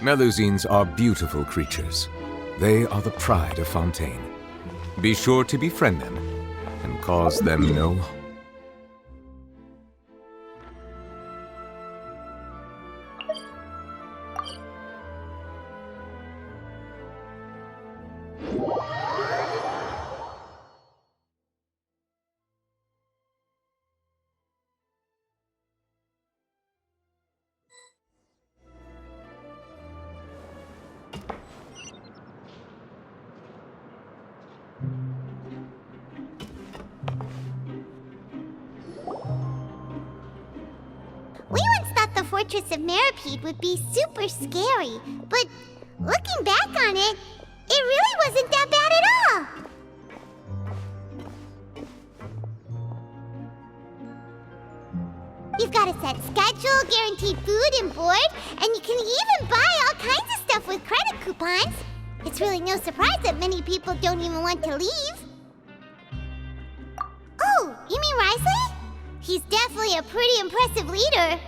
Melusines are beautiful creatures. They are the pride of Fontaine. Be sure to befriend them and cause them no harm. We once thought the Fortress of Meripede would be super scary, but looking back on it, it really wasn't that bad at all. You've got a set schedule, guaranteed food and board, and you can even buy all kinds of stuff with credit coupons. It's really no surprise that many people don't even want to leave. Oh, you mean Risley? He's definitely a pretty impressive leader.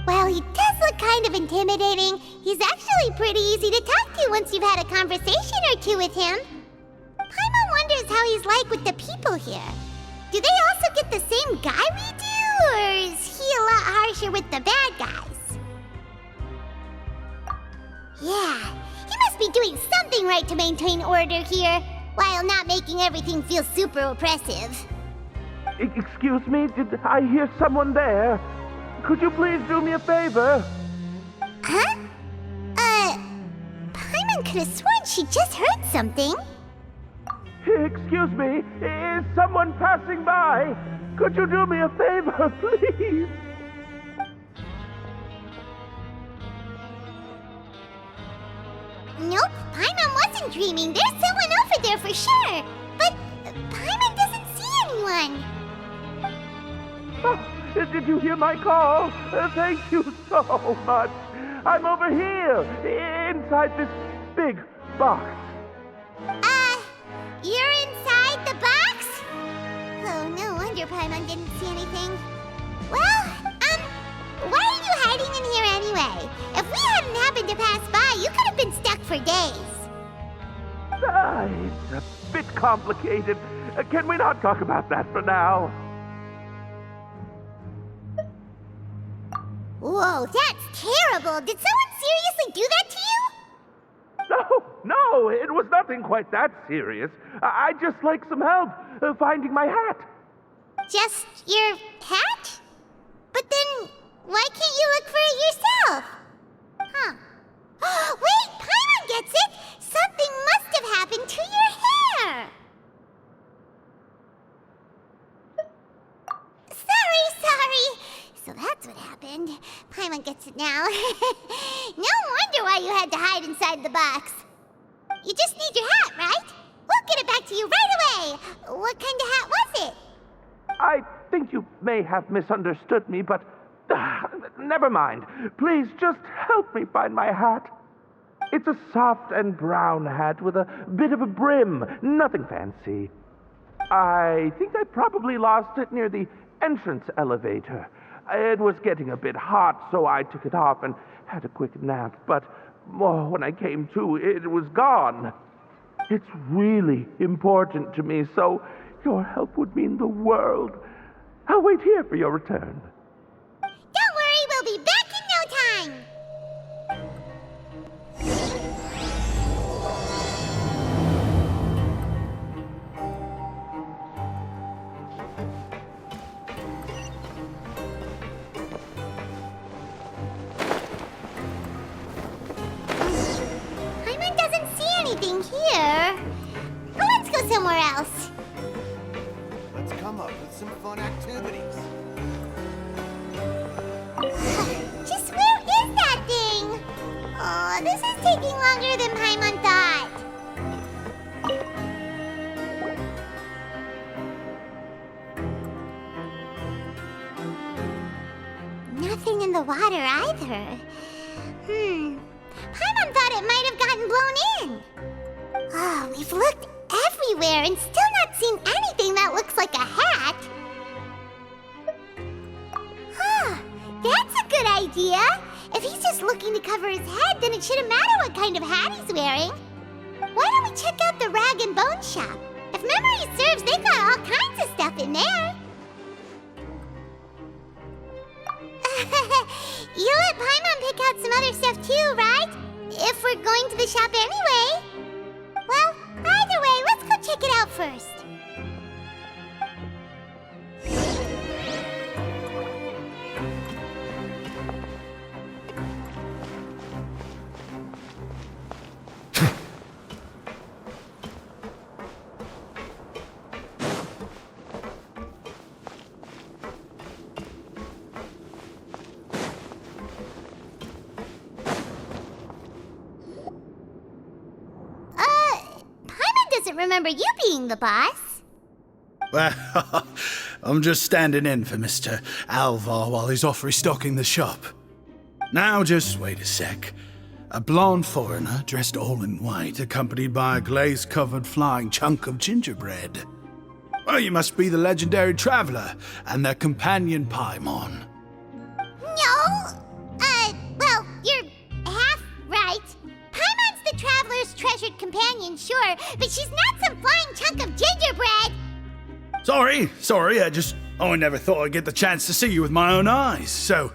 While he does look kind of intimidating, he's actually pretty easy to talk to once you've had a conversation or two with him. Paimon wonders how he's like with the people here. Do they also get the same guy we do, or is he a lot harsher with the bad guys? Yeah, he must be doing something right to maintain order here, while not making everything feel super oppressive. Excuse me, did I hear someone there? Could you please do me a favor? Huh? Paimon could have sworn she just heard something. Excuse me, is someone passing by? Could you do me a favor, please? Nope, Paimon wasn't dreaming. There's someone over there for sure. But Paimon doesn't see anyone. Oh, did you hear my call? Thank you so much. I'm over here, inside this big box. You're inside the box? Oh, no wonder Paimon didn't see anything. Well, why are you hiding in here anyway? If we hadn't happened to pass by, you could have been stuck for days. It's a bit complicated. Can we not talk about that for now? Whoa, that's terrible. Did someone seriously do that to you? No, it was nothing quite that serious. I'd just like some help finding my hat. Just your hat? But then, why can't you look for it yourself? Huh. Wait, Paimon gets it! Something must have happened to your hair! Sorry. So that's what happened. Paimon gets it now. No wonder why you had to hide inside the box. You just need your hat, right? We'll get it back to you right away. What kind of hat was it? I think you may have misunderstood me, but never mind. Please just help me find my hat. It's a soft and brown hat with a bit of a brim. Nothing fancy. I think I probably lost it near the entrance elevator. It was getting a bit hot, so I took it off and had a quick nap. But when I came to, it was gone. It's really important to me, so your help would mean the world. I'll wait here for your return. Don't worry, we'll be back in no time. Paimon doesn't see anything here. Let's go somewhere else. Let's come up with some fun activities. taking longer than Paimon thought. Nothing in the water either. Paimon thought it might have gotten blown in. Oh, we've looked everywhere and still not seen anything that looks like a hat. Huh, that's a good idea. If he's just looking to cover his head, then it shouldn't matter what kind of hat he's wearing. Why don't we check out the rag and bone shop? If memory serves, they got all kinds of stuff in there. You'll let Paimon pick out some other stuff too, right? If we're going to the shop anyway. Well, either way, let's go check it out first. Remember you being the boss. Well, I'm just standing in for Mr. Alvar while he's off restocking the shop. Now, just wait a sec. A blonde foreigner dressed all in white, accompanied by a glaze-covered flying chunk of gingerbread. Well, you must be the legendary traveler and their companion Paimon. No! Well, you're half right. Paimon's the traveler's treasured companion, sure, but she's not some flying chunk of gingerbread! Sorry, I never thought I'd get the chance to see you with my own eyes, so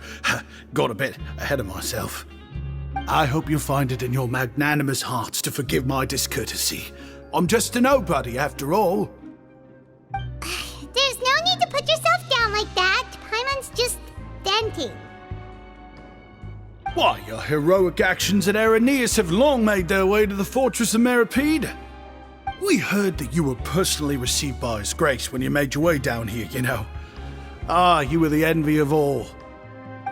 got a bit ahead of myself. I hope you'll find it in your magnanimous hearts to forgive my discourtesy. I'm just a nobody, after all. There's no need to put yourself down like that. Paimon's just denting. Why, your heroic actions at Araneus have long made their way to the fortress of Meripede. We heard that you were personally received by His Grace when you made your way down here, you know. You were the envy of all.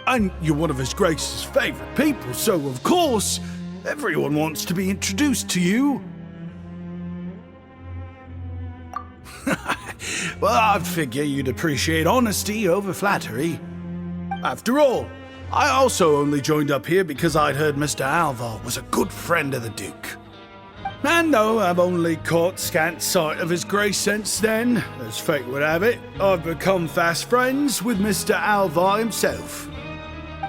And you're one of His Grace's favorite people, so of course, everyone wants to be introduced to you. Well, I figure you'd appreciate honesty over flattery. After all, I also only joined up here because I'd heard Mr. Alvar was a good friend of the Duke. And though I've only caught scant sight of His Grace since then, as fate would have it, I've become fast friends with Mr. Alvar himself.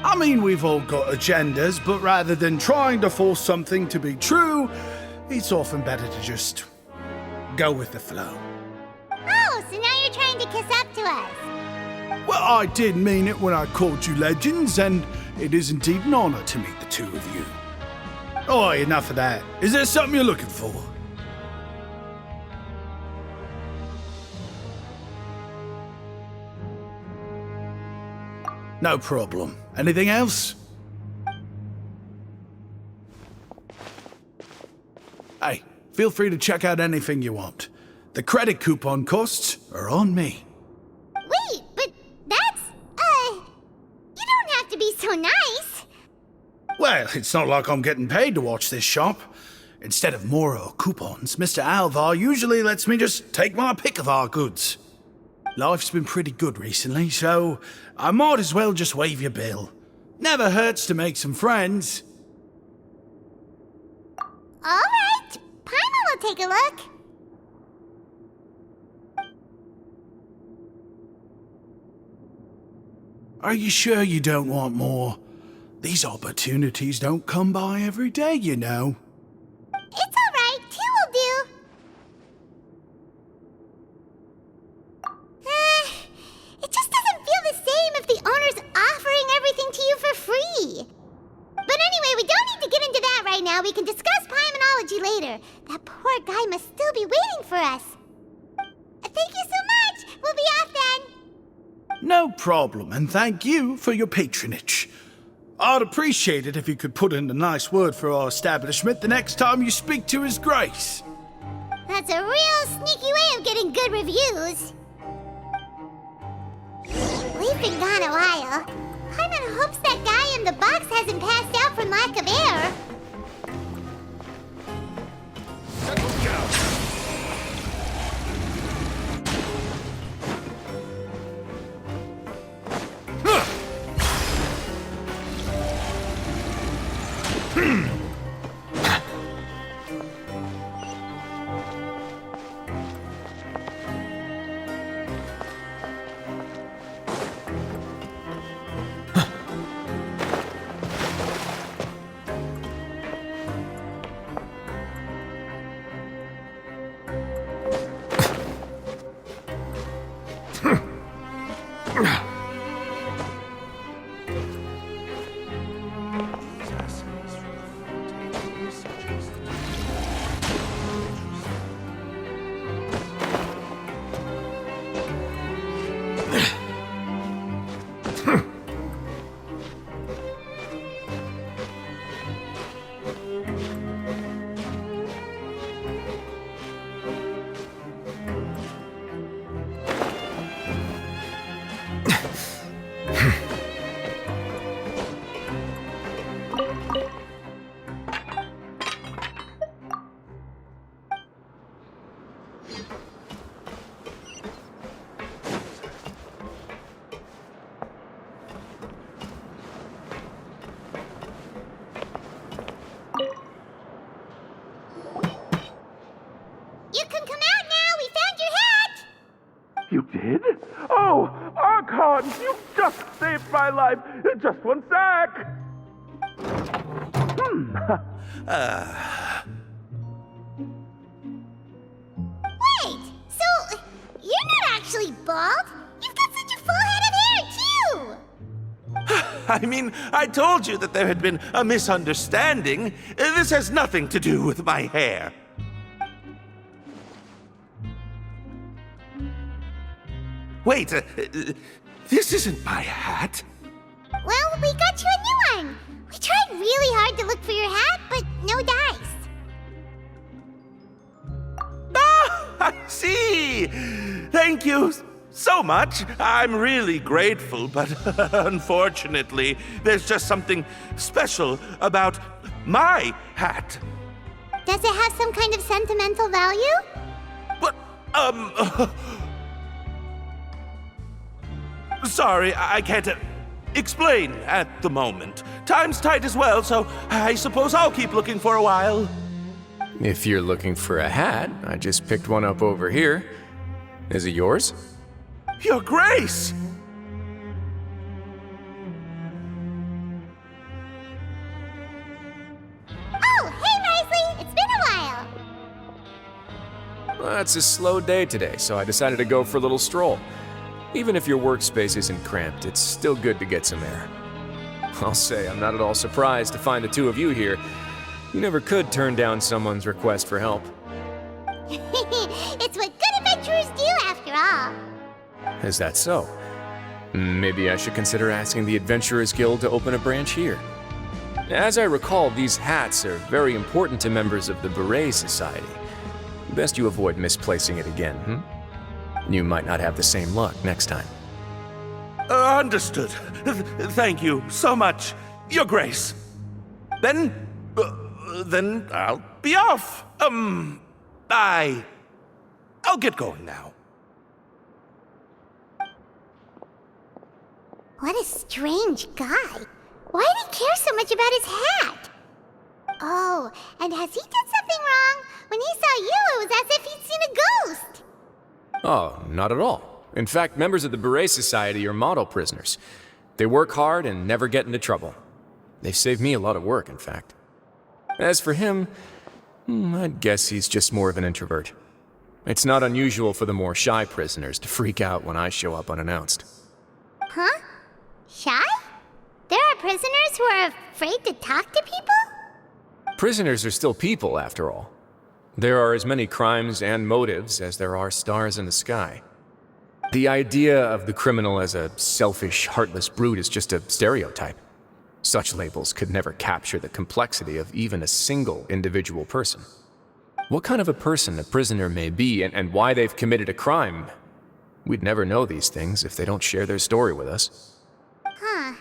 I mean, we've all got agendas, but rather than trying to force something to be true, it's often better to just go with the flow. Oh, so now you're trying to kiss up to us. Well, I did mean it when I called you legends, and it is indeed an honor to meet the two of you. Oh, enough of that. Is there something you're looking for? No problem. Anything else? Hey, feel free to check out anything you want. The credit coupon costs are on me. Wait, but that's, you don't have to be so nice. Well, it's not like I'm getting paid to watch this shop. Instead of more or coupons, Mr. Alvar usually lets me just take my pick of our goods. Life's been pretty good recently, so I might as well just waive your bill. Never hurts to make some friends. All right, Paimon will take a look. Are you sure you don't want more? These opportunities don't come by every day, you know. It's all right, 2 will do. It just doesn't feel the same if the owner's offering everything to you for free. But anyway, we don't need to get into that right now. We can discuss Paimonology later. That poor guy must still be waiting for us. Thank you so much. We'll be off then. No problem, and thank you for your patronage. I'd appreciate it if you could put in a nice word for our establishment the next time you speak to His Grace. That's a real sneaky way of getting good reviews. We've been gone a while. Paimon hopes that guy in the box hasn't passed out from lack of air. You did? Oh, Archon, you just saved my life. Just one sec. Wait, so you're not actually bald? You've got such a full head of hair, too! I mean, I told you that there had been a misunderstanding. This has nothing to do with my hair. Wait, this isn't my hat. Well, we got you a new one. We tried really hard to look for your hat, but no dice. Ah, I see. Thank you so much. I'm really grateful, but unfortunately, there's just something special about my hat. Does it have some kind of sentimental value? But, sorry, I can't explain at the moment. Time's tight as well, so I suppose I'll keep looking for a while. If you're looking for a hat, I just picked one up over here. Is it yours? Your Grace! Oh, hey, Risley! It's been a while! Well, it's a slow day today, so I decided to go for a little stroll. Even if your workspace isn't cramped, it's still good to get some air. I'll say I'm not at all surprised to find the two of you here. You never could turn down someone's request for help. It's what good adventurers do, after all. Is that so? Maybe I should consider asking the Adventurers Guild to open a branch here. As I recall, these hats are very important to members of the Beret Society. Best you avoid misplacing it again, You might not have the same luck next time. Understood. Thank you so much, Your Grace. Then I'll be off. I'll get going now. What a strange guy. Why did he care so much about his hat? Oh, and has he done something wrong? When he saw you, it was as if he'd seen a ghost. Oh, not at all. In fact, members of the Beret Society are model prisoners. They work hard and never get into trouble. They've saved me a lot of work, in fact. As for him, I'd guess he's just more of an introvert. It's not unusual for the more shy prisoners to freak out when I show up unannounced. Huh? Shy? There are prisoners who are afraid to talk to people? Prisoners are still people, after all. There are as many crimes and motives as there are stars in the sky. The idea of the criminal as a selfish, heartless brute is just a stereotype. Such labels could never capture the complexity of even a single individual person. What kind of a person a prisoner may be and why they've committed a crime, we'd never know these things if they don't share their story with us. Huh.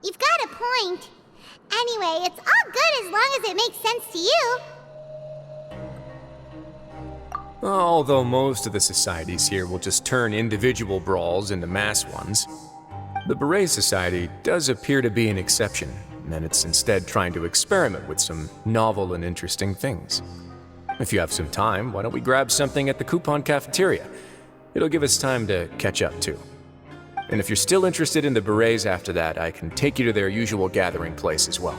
You've got a point. Anyway, it's all good as long as it makes sense to you. Although most of the societies here will just turn individual brawls into mass ones, the Beret Society does appear to be an exception, and it's instead trying to experiment with some novel and interesting things. If you have some time, why don't we grab something at the Coupon Cafeteria? It'll give us time to catch up, too. And if you're still interested in the Berets after that, I can take you to their usual gathering place as well.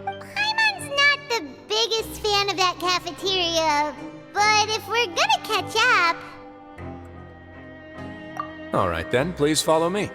Paimon's not the biggest fan of that cafeteria, but if we're gonna catch up... All right then, please follow me.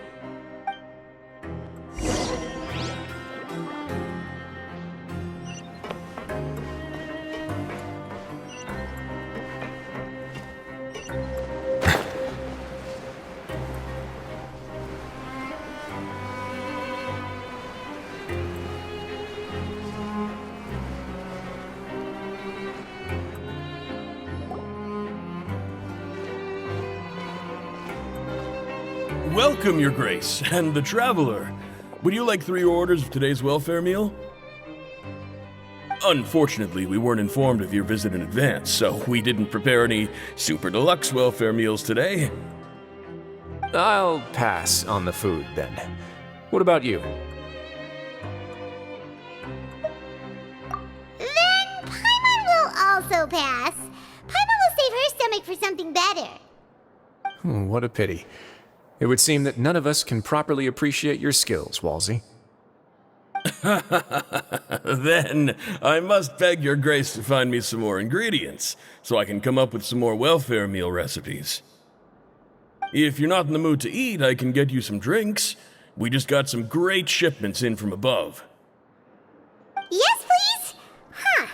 Welcome, Your Grace, and the Traveler. Would you like 3 orders of today's welfare meal? Unfortunately, we weren't informed of your visit in advance, so we didn't prepare any super deluxe welfare meals today. I'll pass on the food, then. What about you? Then Paimon will also pass. Paimon will save her stomach for something better. What a pity. It would seem that none of us can properly appreciate your skills, Wolsey. Then I must beg your grace to find me some more ingredients, so I can come up with some more welfare meal recipes. If you're not in the mood to eat, I can get you some drinks. We just got some great shipments in from above. Yes, please? Huh.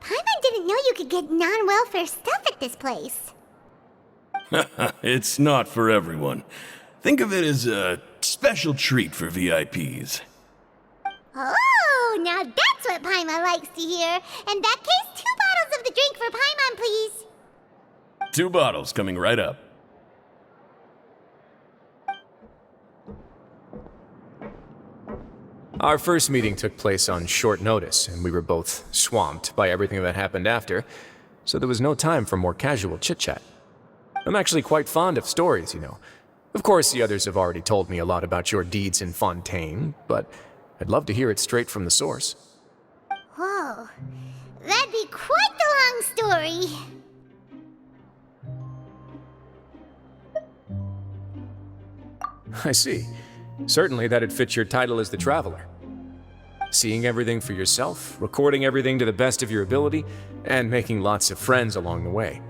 Paimon didn't know you could get non-welfare stuff at this place. It's not for everyone. Think of it as a special treat for VIPs. Oh, now that's what Paimon likes to hear. In that case, 2 bottles of the drink for Paimon, please. 2 bottles coming right up. Our first meeting took place on short notice, and we were both swamped by everything that happened after, so there was no time for more casual chit-chat. I'm actually quite fond of stories, you know. Of course, the others have already told me a lot about your deeds in Fontaine, but I'd love to hear it straight from the source. Whoa. That'd be quite the long story. I see. Certainly that'd fit your title as the Traveler. Seeing everything for yourself, recording everything to the best of your ability, and making lots of friends along the way.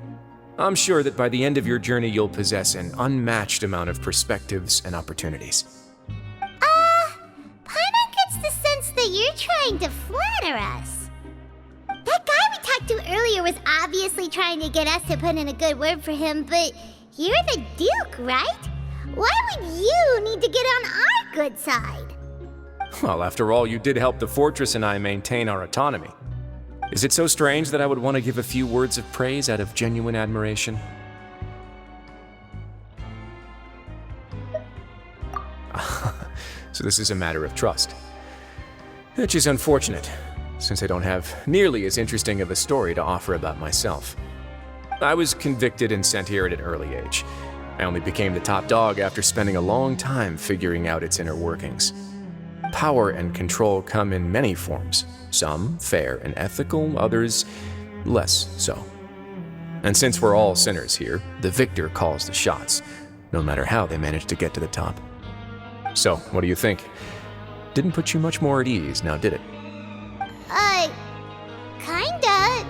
I'm sure that by the end of your journey you'll possess an unmatched amount of perspectives and opportunities. Paimon gets the sense that you're trying to flatter us. That guy we talked to earlier was obviously trying to get us to put in a good word for him, but you're the Duke, right? Why would you need to get on our good side? Well, after all, you did help the fortress and I maintain our autonomy. Is it so strange that I would want to give a few words of praise out of genuine admiration? So this is a matter of trust. Which is unfortunate, since I don't have nearly as interesting of a story to offer about myself. I was convicted and sent here at an early age. I only became the top dog after spending a long time figuring out its inner workings. Power and control come in many forms, some fair and ethical, others less so. And since we're all sinners here, the victor calls the shots, no matter how they manage to get to the top. So, what do you think? Didn't put you much more at ease, now did it? Kinda.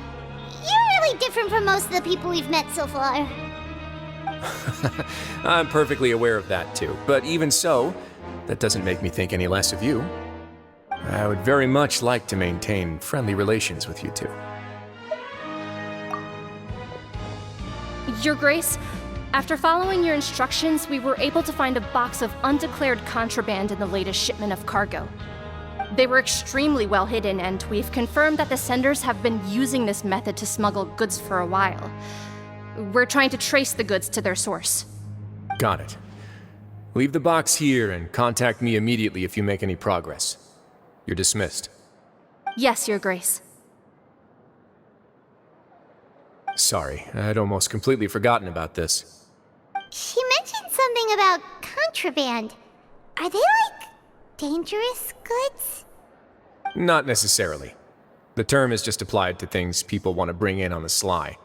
You're really different from most of the people we've met so far. I'm perfectly aware of that too, but even so, that doesn't make me think any less of you. I would very much like to maintain friendly relations with you two. Your Grace, after following your instructions, we were able to find a box of undeclared contraband in the latest shipment of cargo. They were extremely well hidden, and we've confirmed that the senders have been using this method to smuggle goods for a while. We're trying to trace the goods to their source. Got it. Leave the box here and contact me immediately if you make any progress. You're dismissed. Yes, Your Grace. Sorry, I'd almost completely forgotten about this. She mentioned something about contraband. Are they, like, dangerous goods? Not necessarily. The term is just applied to things people want to bring in on the sly.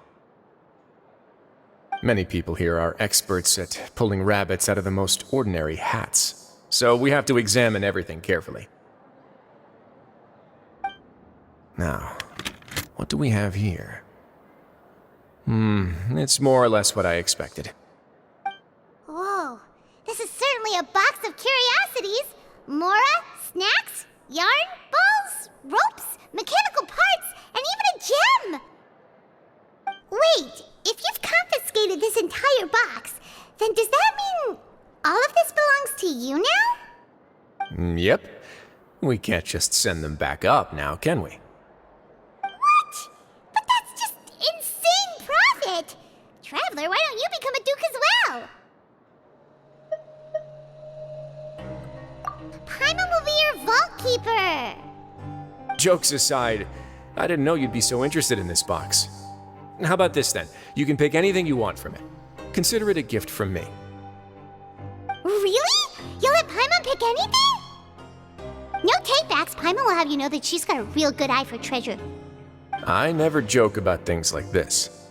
Many people here are experts at pulling rabbits out of the most ordinary hats, so we have to examine everything carefully. Now, what do we have here? It's more or less what I expected. Whoa, this is certainly a box of curiosities. Mora, snacks, yarn, balls, ropes, mechanical parts, and even a gem! Wait, if you've confiscated this entire box, then does that mean all of this belongs to you now? Yep. We can't just send them back up now, can we? What? But that's just insane profit! Traveler, why don't you become a duke as well? Paimon will be your vault keeper! Jokes aside, I didn't know you'd be so interested in this box. How about this then? You can pick anything you want from it. Consider it a gift from me. Really? You'll let Paimon pick anything? No takebacks. Paimon will have you know that she's got a real good eye for treasure. I never joke about things like this.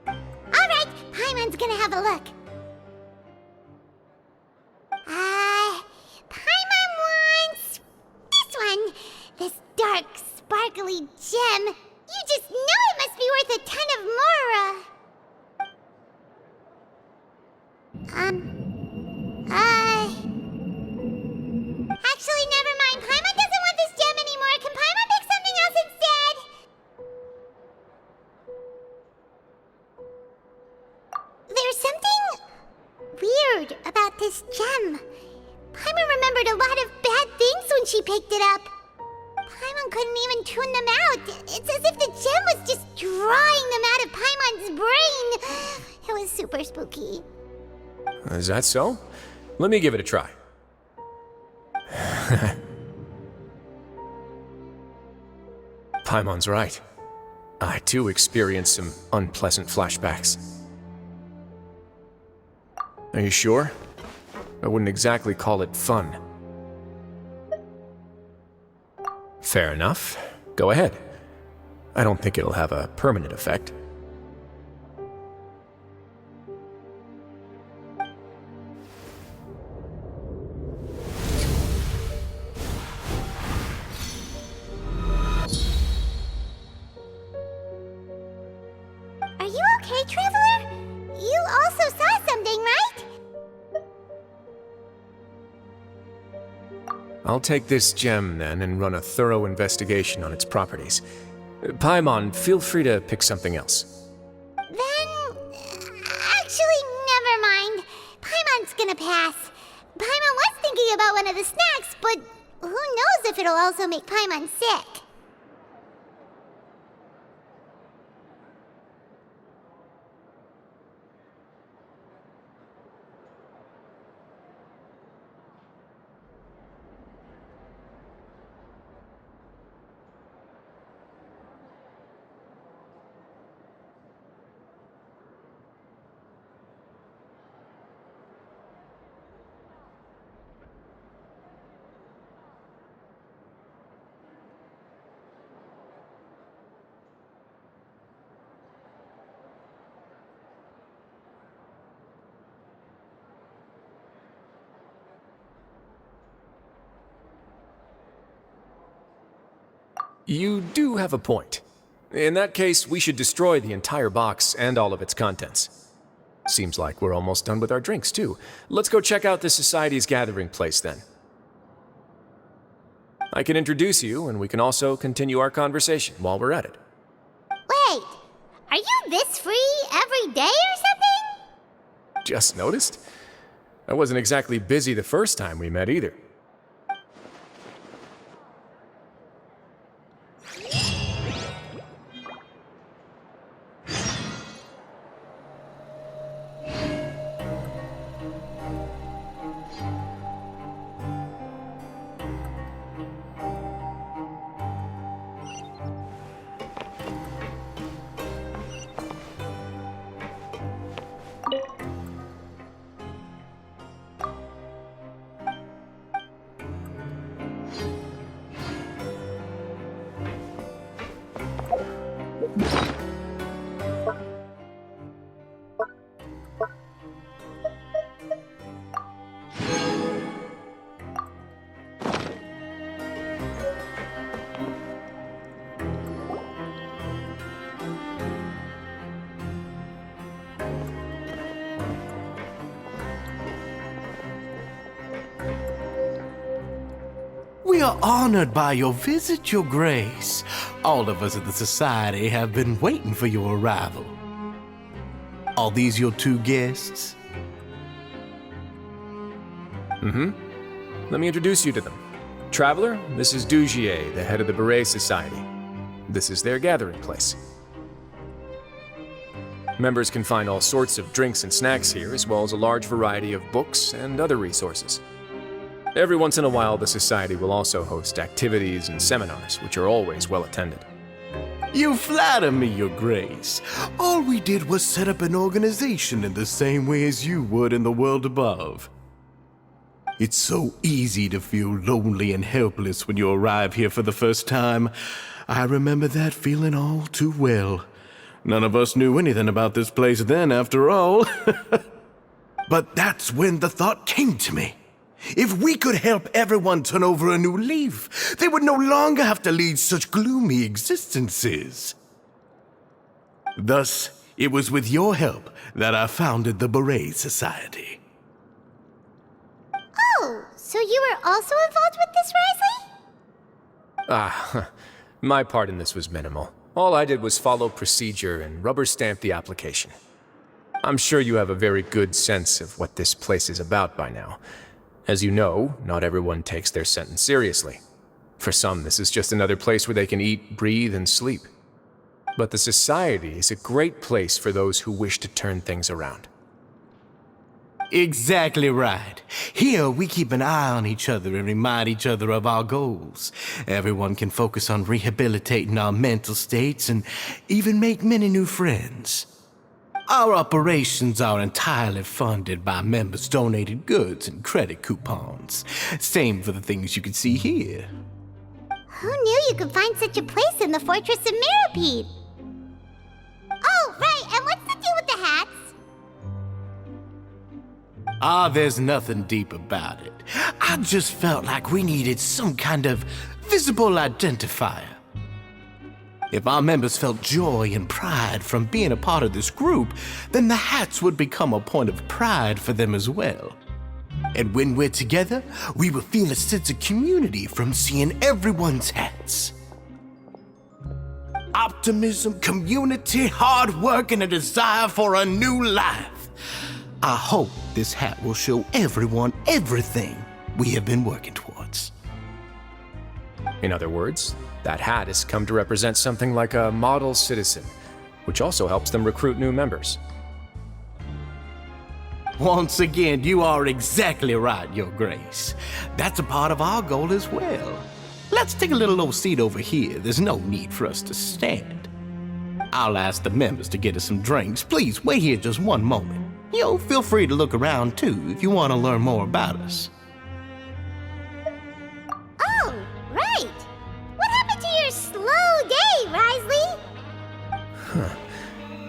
Alright, Paimon's gonna have a look. Actually, never mind. Paimon doesn't want this gem anymore. Can Paimon pick something else instead? There's something weird about this gem. Paimon remembered a lot of bad things when she picked it up. Paimon couldn't even tune them out. It's as if the gem was just drawing them out of Paimon's brain. It was super spooky. Is that so? Let me give it a try. Paimon's right. I too experienced some unpleasant flashbacks. Are you sure? I wouldn't exactly call it fun. Fair enough. Go ahead. I don't think it'll have a permanent effect. Are you okay, Traveler? You also saw something, right? I'll take this gem then and run a thorough investigation on its properties. Paimon, feel free to pick something else. Then... actually, never mind. Paimon's gonna pass. Paimon was thinking about one of the snacks, but who knows if it'll also make Paimon sick. You do have a point. In that case, we should destroy the entire box and all of its contents. Seems like we're almost done with our drinks, too. Let's go check out the Society's gathering place, then. I can introduce you, and we can also continue our conversation while we're at it. Wait, are you this free every day or something? Just noticed? I wasn't exactly busy the first time we met, either. We are honored by your visit, Your Grace. All of us at the Society have been waiting for your arrival. Are these your two guests? Let me introduce you to them. Traveler, this is Dugier, the head of the Beret Society. This is their gathering place. Members can find all sorts of drinks and snacks here, as well as a large variety of books and other resources. Every once in a while, the Society will also host activities and seminars, which are always well attended. You flatter me, Your Grace. All we did was set up an organization in the same way as you would in the world above. It's so easy to feel lonely and helpless when you arrive here for the first time. I remember that feeling all too well. None of us knew anything about this place then, after all. But that's when the thought came to me. If we could help everyone turn over a new leaf, they would no longer have to lead such gloomy existences. Thus, It was with your help that I founded the Beret Society. Oh, so you were also involved with this, Risley? My part in this was minimal. All I did was follow procedure and rubber stamp the application. I'm sure you have a very good sense of what this place is about by now. As you know, not everyone takes their sentence seriously. For some, this is just another place where they can eat, breathe, and sleep. But the society is a great place for those who wish to turn things around. Exactly right. Here, we keep an eye on each other and remind each other of our goals. Everyone can focus on rehabilitating our mental states and even make many new friends. Our operations are entirely funded by members' donated goods and credit coupons. Same for the things you can see here. Who knew you could find such a place in the Fortress of Mirapede? Oh, right, and what's the deal with the hats? There's nothing deep about it. I just felt like we needed some kind of visible identifier. If our members felt joy and pride from being a part of this group, then the hats would become a point of pride for them as well. And when we're together, we will feel a sense of community from seeing everyone's hats. Optimism, community, hard work, and a desire for a new life. I hope this hat will show everyone everything we have been working towards. In other words, that hat has come to represent something like a model citizen, which also helps them recruit new members. Once again, you are exactly right, Your Grace. That's a part of our goal as well. Let's take a little old seat over here. There's no need for us to stand. I'll ask the members to get us some drinks. Please wait here just one moment. Feel free to look around too if you want to learn more about us. Oh, right. What happened to your slow day, Risley?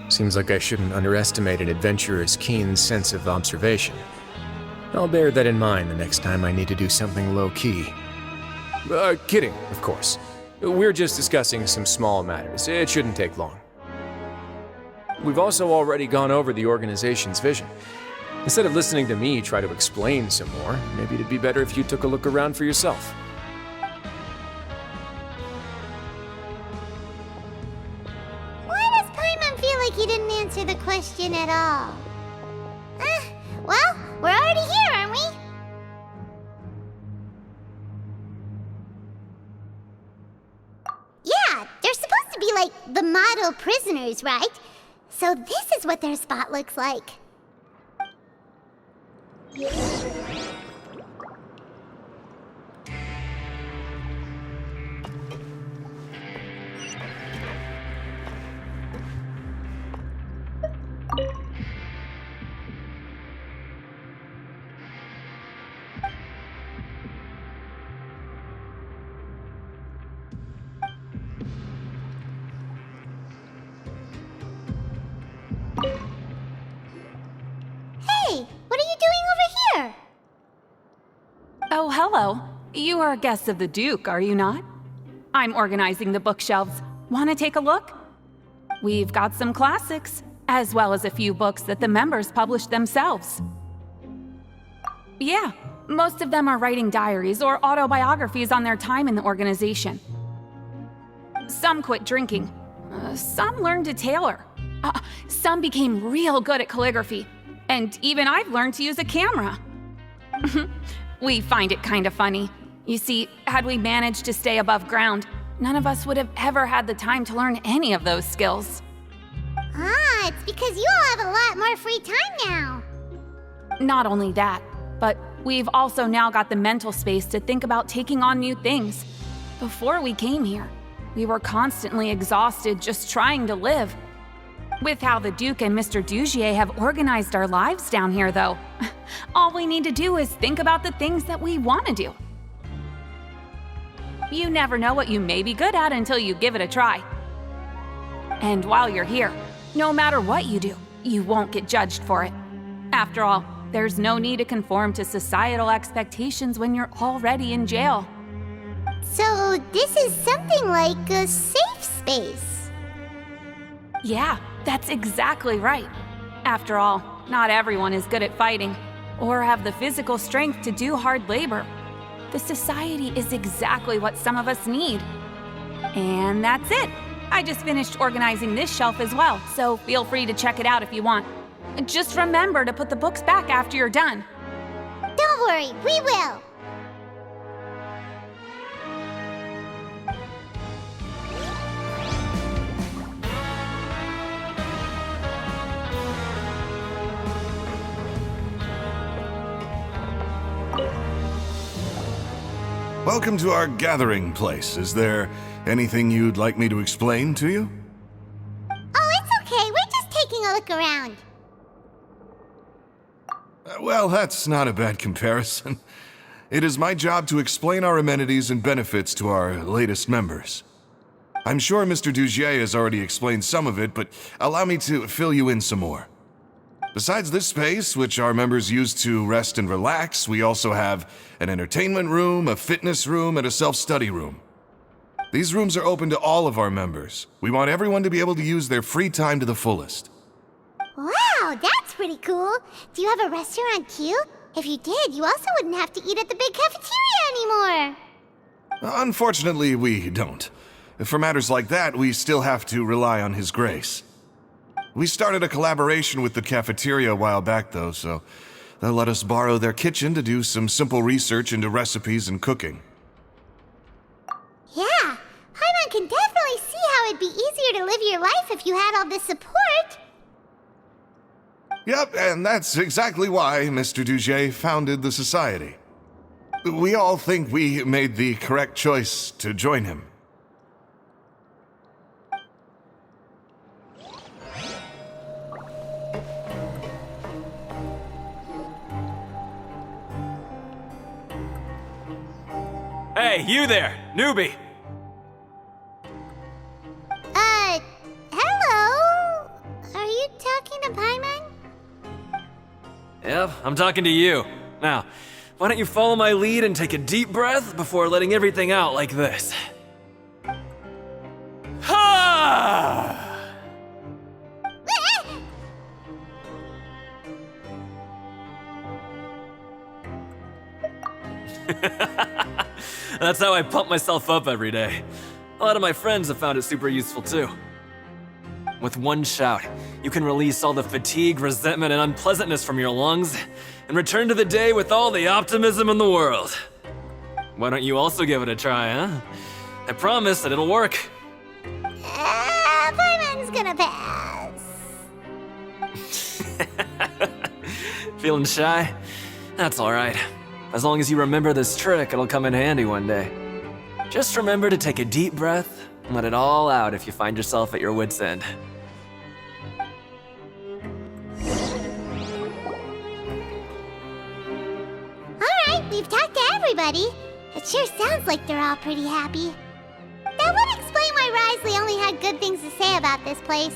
Seems like I shouldn't underestimate an adventurer's keen sense of observation. I'll bear that in mind the next time I need to do something low-key. Kidding, of course. We're just discussing some small matters. It shouldn't take long. We've also already gone over the organization's vision. Instead of listening to me try to explain some more, maybe it'd be better if you took a look around for yourself. Why does Paimon feel like he didn't answer the question at all? Well, we're already here, aren't we? Yeah, they're supposed to be like the model prisoners, right? So this is what their spot looks like. Hey, what are you doing over here? Oh, hello. You are guests of the Duke, are you not? I'm organizing the bookshelves. Want to take a look? We've got some classics, as well as a few books that the members published themselves. Yeah, most of them are writing diaries or autobiographies on their time in the organization. Some quit drinking. Some learned to tailor. Some became real good at calligraphy. And even I've learned to use a camera. We find it kind of funny. You see, had we managed to stay above ground, none of us would have ever had the time to learn any of those skills. It's because you all have a lot more free time now. Not only that, but we've also now got the mental space to think about taking on new things. Before we came here, we were constantly exhausted just trying to live. With how the Duke and Mr. Dugier have organized our lives down here, though, all we need to do is think about the things that we want to do. You never know what you may be good at until you give it a try. And while you're here, no matter what you do, you won't get judged for it. After all, there's no need to conform to societal expectations when you're already in jail. So this is something like a safe space. Yeah, That's exactly right. After all, not everyone is good at fighting, or have the physical strength to do hard labor. The society is exactly what some of us need. And that's it. I just finished organizing this shelf as well, so feel free to check it out if you want. Just remember to put the books back after you're done. Don't worry, we will. Welcome to our gathering place. Is there anything you'd like me to explain to you? Oh, it's okay. We're just taking a look around. Well, that's not a bad comparison. It is my job to explain our amenities and benefits to our latest members. I'm sure Mr. Dugier has already explained some of it, but allow me to fill you in some more. Besides this space, which our members use to rest and relax, we also have an entertainment room, a fitness room, and a self-study room. These rooms are open to all of our members. We want everyone to be able to use their free time to the fullest. Wow, that's pretty cool. Do you have a restaurant too? If you did, you also wouldn't have to eat at the big cafeteria anymore. Unfortunately, we don't. For matters like that, we still have to rely on His grace. We started a collaboration with the cafeteria a while back, though, so they'll let us borrow their kitchen to do some simple research into recipes and cooking. Yeah, Paimon can definitely see how it'd be easier to live your life if you had all this support. Yep, and that's exactly why Mr. Dugier founded the society. We all think we made the correct choice to join him. Hey, you there, newbie! Hello? Are you talking to Paimon? Yep, I'm talking to you. Now, why don't you follow my lead and take a deep breath before letting everything out like this? Ha! That's how I pump myself up every day. A lot of my friends have found it super useful too. With one shout, you can release all the fatigue, resentment, and unpleasantness from your lungs and return to the day with all the optimism in the world. Why don't you also give it a try, huh? I promise that it'll work. Paimon's gonna pass. Feeling shy? That's alright. As long as you remember this trick, it'll come in handy one day. Just remember to take a deep breath and let it all out if you find yourself at your wit's end. Alright, we've talked to everybody. It sure sounds like they're all pretty happy. That would explain why Risley only had good things to say about this place.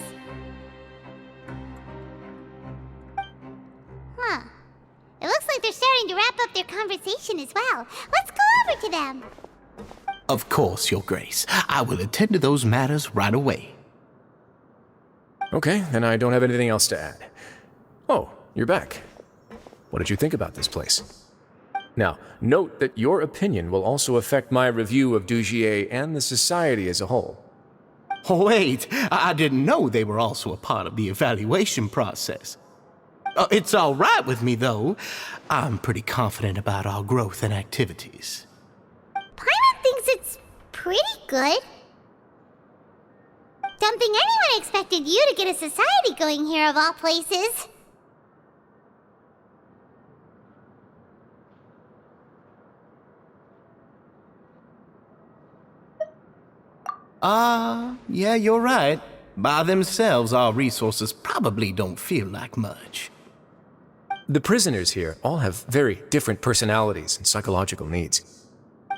Huh. It looks like they're starting to wrap up their conversation as well. Let's go over to them. Of course, Your Grace. I will attend to those matters right away. Okay, then I don't have anything else to add. Oh, you're back. What did you think about this place? Now, note that your opinion will also affect my review of Dugier and the society as a whole. Wait, I didn't know they were also a part of the evaluation process. It's all right with me, though. I'm pretty confident about our growth and activities. Paimon thinks it's pretty good. Don't think anyone expected you to get a society going here of all places. Yeah, you're right. By themselves, our resources probably don't feel like much. The prisoners here all have very different personalities and psychological needs.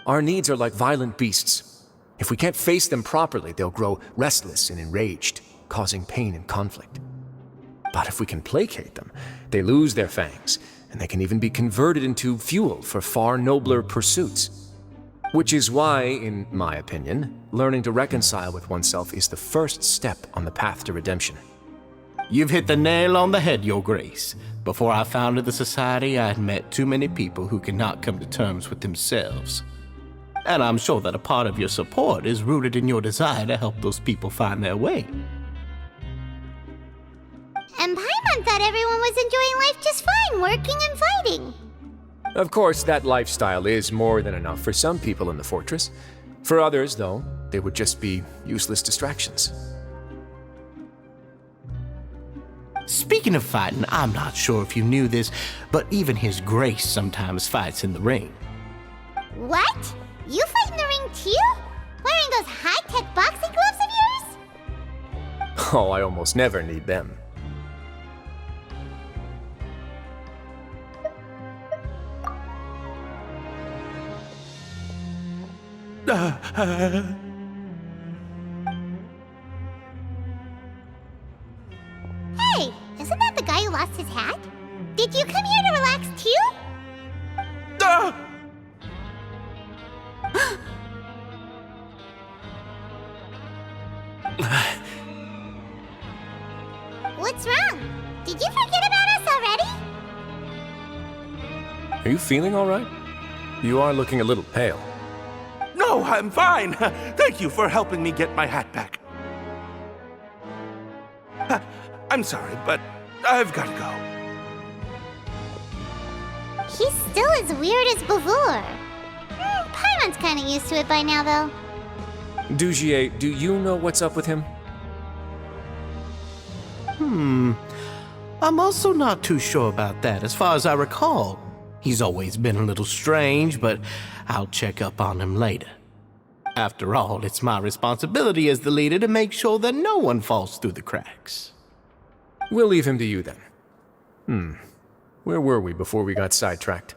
Our needs are like violent beasts. If we can't face them properly, they'll grow restless and enraged, causing pain and conflict. But if we can placate them, they lose their fangs, and they can even be converted into fuel for far nobler pursuits. Which is why, in my opinion, learning to reconcile with oneself is the first step on the path to redemption. You've hit the nail on the head, Your Grace. Before I founded the Society, I had met too many people who could not come to terms with themselves. And I'm sure that a part of your support is rooted in your desire to help those people find their way. And Paimon thought everyone was enjoying life just fine, working and fighting. Of course, that lifestyle is more than enough for some people in the fortress. For others, though, they would just be useless distractions. Speaking of fighting, I'm not sure if you knew this, but even His Grace sometimes fights in the ring. What? You fight in the ring too? Wearing those high-tech boxing gloves of yours? Oh, I almost never need them. Hey, isn't that the guy who lost his hat? Did you come here to relax too? What's wrong? Did you forget about us already? Are you feeling all right? You are looking a little pale. No, I'm fine. Thank you for helping me get my hat back. I'm sorry, but I've got to go. He's still as weird as before. Paimon's kind of used to it by now, though. Dugier, do you know what's up with him? I'm also not too sure about that. As far as I recall, he's always been a little strange, but I'll check up on him later. After all, it's my responsibility as the leader to make sure that no one falls through the cracks. We'll leave him to you then. Where were we before we got sidetracked?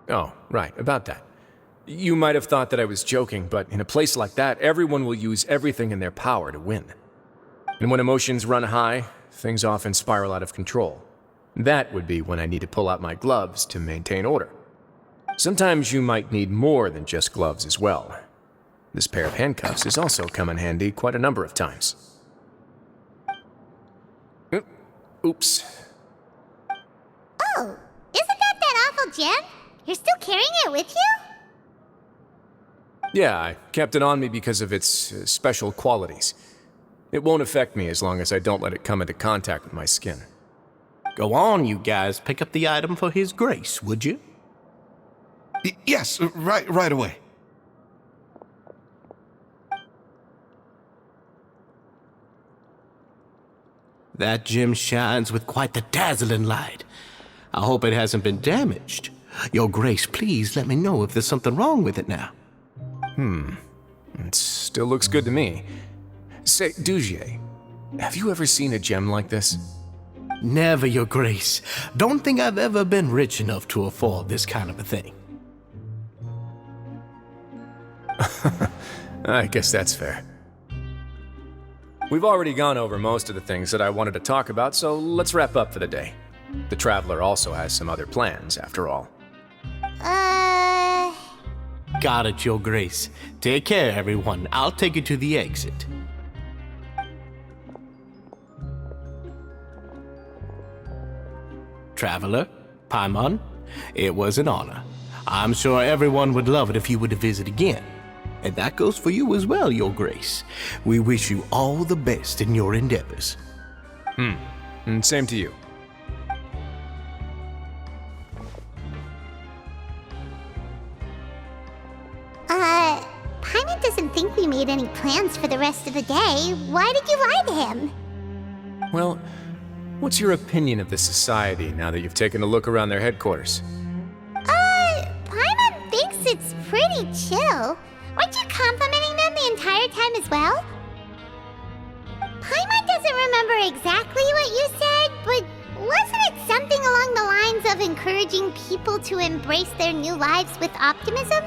Oh, right, about that. You might have thought that I was joking, but in a place like that, everyone will use everything in their power to win. And when emotions run high, things often spiral out of control. That would be when I need to pull out my gloves to maintain order. Sometimes you might need more than just gloves as well. This pair of handcuffs has also come in handy quite a number of times. Oops. Oh, isn't that awful gem? You're still carrying it with you? Yeah, I kept it on me because of its special qualities. It won't affect me as long as I don't let it come into contact with my skin. Go on, you guys. Pick up the item for His Grace, would you? Yes, right away. That gem shines with quite the dazzling light. I hope it hasn't been damaged. Your Grace, please let me know if there's something wrong with it now. It still looks good to me. Say, Dugier, have you ever seen a gem like this? Never, Your Grace. Don't think I've ever been rich enough to afford this kind of a thing. I guess that's fair. We've already gone over most of the things that I wanted to talk about, so let's wrap up for the day. The Traveler also has some other plans, after all. Got it, Your Grace. Take care, everyone. I'll take you to the exit. Traveler, Paimon, it was an honor. I'm sure everyone would love it if you were to visit again. And that goes for you as well, Your Grace. We wish you all the best in your endeavors. And same to you. Paimon doesn't think we made any plans for the rest of the day. Why did you lie to him? Well, what's your opinion of the Society now that you've taken a look around their headquarters? Paimon thinks it's pretty chill. Weren't you complimenting them the entire time as well? Paimon doesn't remember exactly what you said, but wasn't it something along the lines of encouraging people to embrace their new lives with optimism?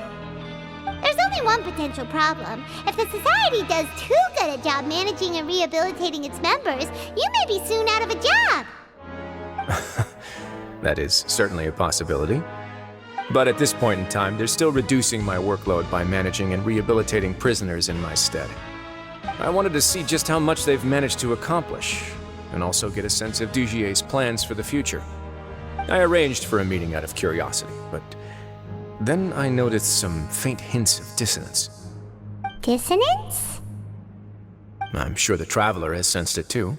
There's only one potential problem. If the Society does too good a job managing and rehabilitating its members, you may be soon out of a job. That is certainly a possibility. But at this point in time, they're still reducing my workload by managing and rehabilitating prisoners in my stead. I wanted to see just how much they've managed to accomplish, and also get a sense of Dugier's plans for the future. I arranged for a meeting out of curiosity, but then I noticed some faint hints of dissonance. Dissonance? I'm sure the Traveler has sensed it too.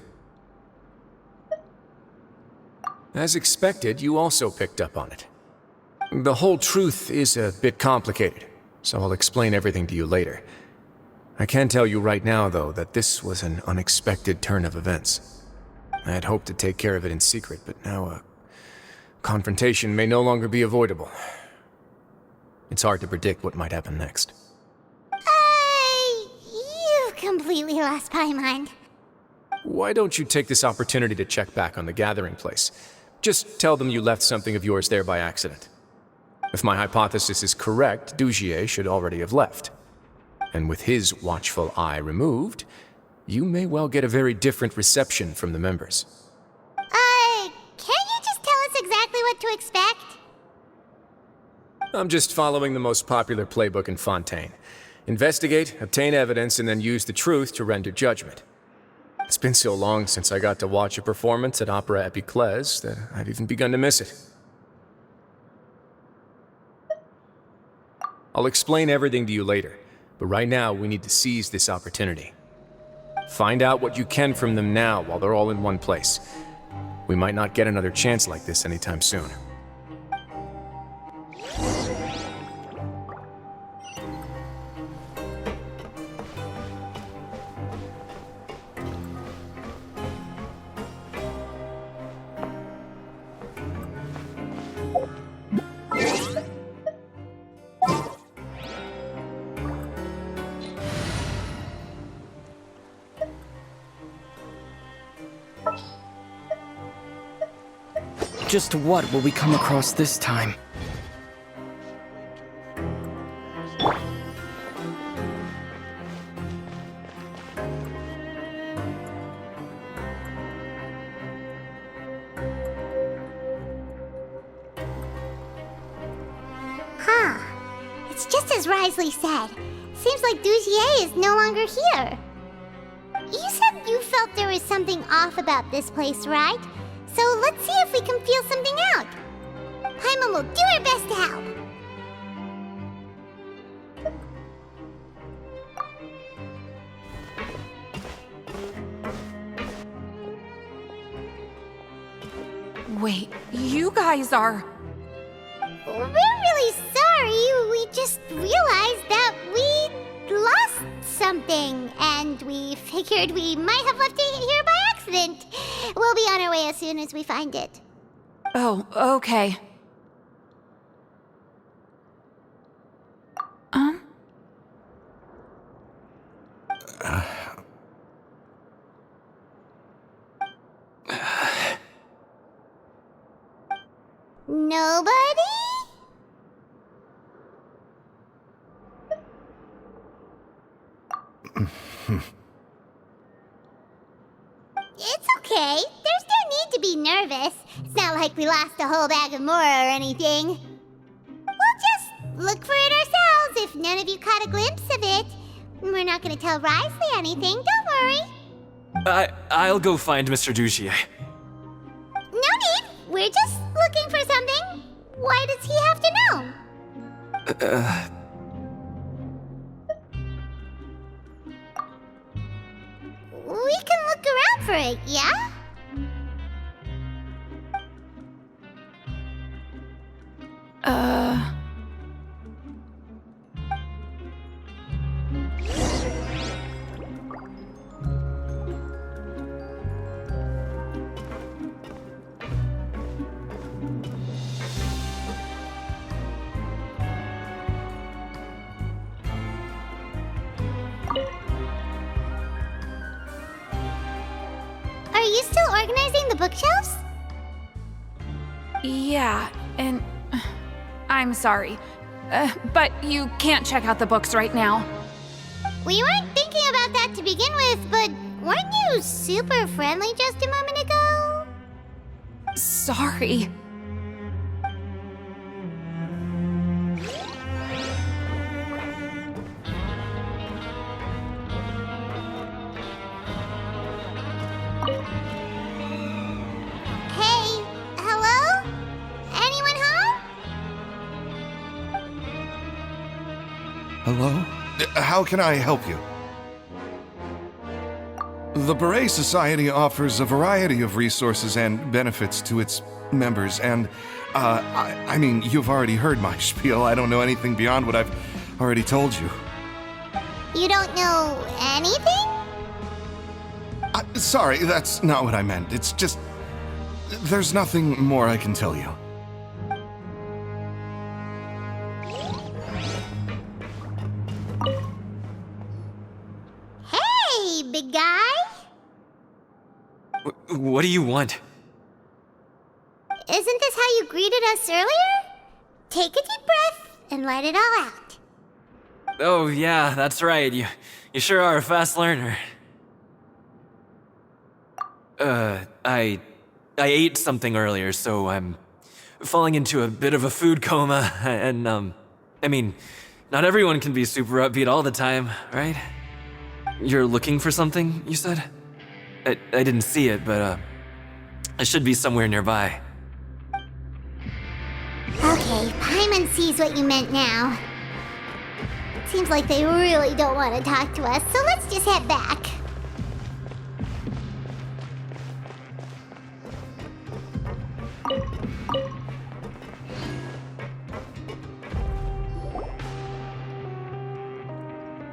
As expected, you also picked up on it. The whole truth is a bit complicated, so I'll explain everything to you later. I can tell you right now, though, that this was an unexpected turn of events. I had hoped to take care of it in secret, but now a confrontation may no longer be avoidable. It's hard to predict what might happen next. You've completely lost my mind. Why don't you take this opportunity to check back on the gathering place? Just tell them you left something of yours there by accident. If my hypothesis is correct, Dugier should already have left. And with his watchful eye removed, you may well get a very different reception from the members. Can't you just tell us exactly what to expect? I'm just following the most popular playbook in Fontaine. Investigate, obtain evidence, and then use the truth to render judgment. It's been so long since I got to watch a performance at Opera Epiclese that I've even begun to miss it. I'll explain everything to you later, but right now we need to seize this opportunity. Find out what you can from them now while they're all in one place. We might not get another chance like this anytime soon. Just what will we come across this time? Huh. It's just as Risley said. Seems like Dugier is no longer here. You said you felt there was something off about this place, right? So let's see if we can feel something out. Paimon will do her best to help. Wait, you guys are... We're really sorry. We just realized that we lost something, and we figured we might have left it here by accident. We'll be on our way as soon as we find it. Oh, okay. Nobody? It's okay. There's no need to be nervous. It's not like we lost a whole bag of Mora or anything. We'll just look for it ourselves if none of you caught a glimpse of it. We're not gonna tell Risley anything, don't worry. I'll go find Mr. Dugier. No need. We're just looking for something. Why does he have to know? We can look around for it, yeah? Are you still organizing the bookshelves? Yeah, and... I'm sorry. But you can't check out the books right now. We weren't thinking about that to begin with, but weren't you super friendly just a moment ago? Sorry. Hello? How can I help you? The Beret Society offers a variety of resources and benefits to its members, and, I mean, you've already heard my spiel. I don't know anything beyond what I've already told you. You don't know anything? Sorry, that's not what I meant. It's just... there's nothing more I can tell you. Hey, big guy! What do you want? Isn't this how you greeted us earlier? Take a deep breath and let it all out. Oh, yeah, that's right. You sure are a fast learner. I ate something earlier, so I'm falling into a bit of a food coma, and, I mean, not everyone can be super upbeat all the time, right? You're looking for something, you said? I didn't see it, but, it should be somewhere nearby. Okay, Paimon sees what you meant now. Seems like they really don't want to talk to us, so let's just head back.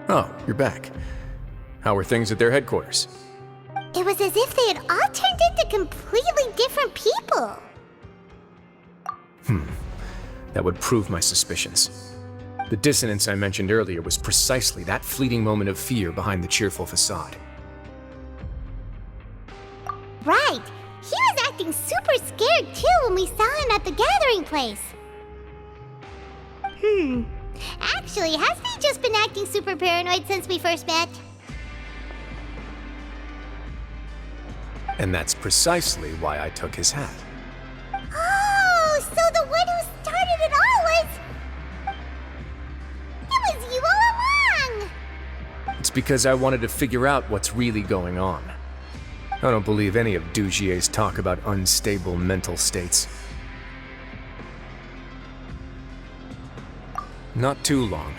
Oh, you're back. How are things at their headquarters? It was as if they had all turned into completely different people. That would prove my suspicions. The dissonance I mentioned earlier was precisely that fleeting moment of fear behind the cheerful facade. Right. He was acting super scared too when we saw him at the gathering place. Actually, hasn't he just been acting super paranoid since we first met? And that's precisely why I took his hat. Oh, so the one who started it all was... It was you all along! It's because I wanted to figure out what's really going on. I don't believe any of Dugier's talk about unstable mental states. Not too long.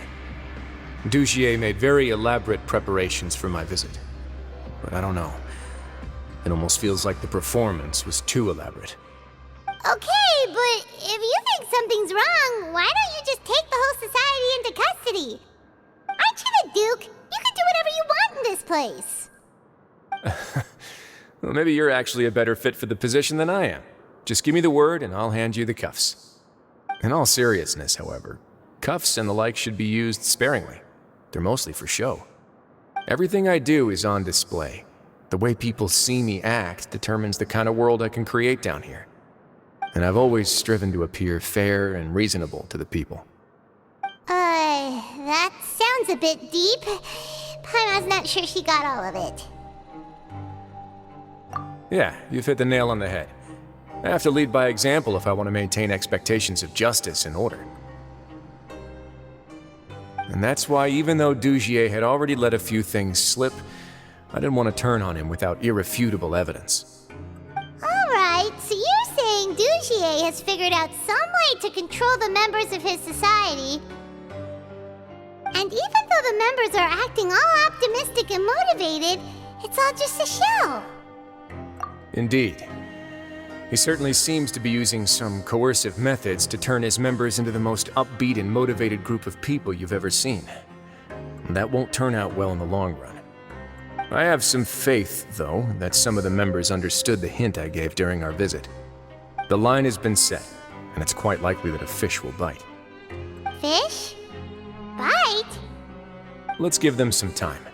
Dugier made very elaborate preparations for my visit. But I don't know. It almost feels like the performance was too elaborate. Okay, but if you think something's wrong, why don't you just take the whole society into custody? Aren't you the Duke? You can do whatever you want in this place. Well, maybe you're actually a better fit for the position than I am. Just give me the word and I'll hand you the cuffs. In all seriousness, however, cuffs and the like should be used sparingly. They're mostly for show. Everything I do is on display. The way people see me act determines the kind of world I can create down here. And I've always striven to appear fair and reasonable to the people. That sounds a bit deep. Paimon's not sure she got all of it. Yeah, you've hit the nail on the head. I have to lead by example if I want to maintain expectations of justice and order. And that's why, even though Dugier had already let a few things slip, I didn't want to turn on him without irrefutable evidence. Alright, so you're saying Dugier has figured out some way to control the members of his society. And even though the members are acting all optimistic and motivated, it's all just a show. Indeed. He certainly seems to be using some coercive methods to turn his members into the most upbeat and motivated group of people you've ever seen. And that won't turn out well in the long run. I have some faith, though, that some of the members understood the hint I gave during our visit. The line has been set, and it's quite likely that a fish will bite. Fish? Bite? Let's give them some time.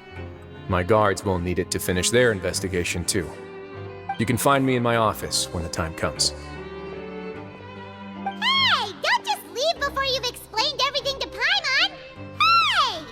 My guards will need it to finish their investigation, too. You can find me in my office when the time comes. Hey! Don't just leave before you've explained everything to Paimon! Hey!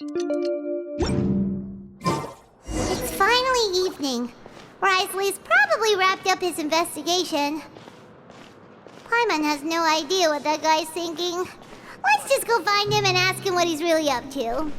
It's finally evening. Risley's probably wrapped up his investigation. Paimon has no idea what that guy's thinking. Let's just go find him and ask him what he's really up to.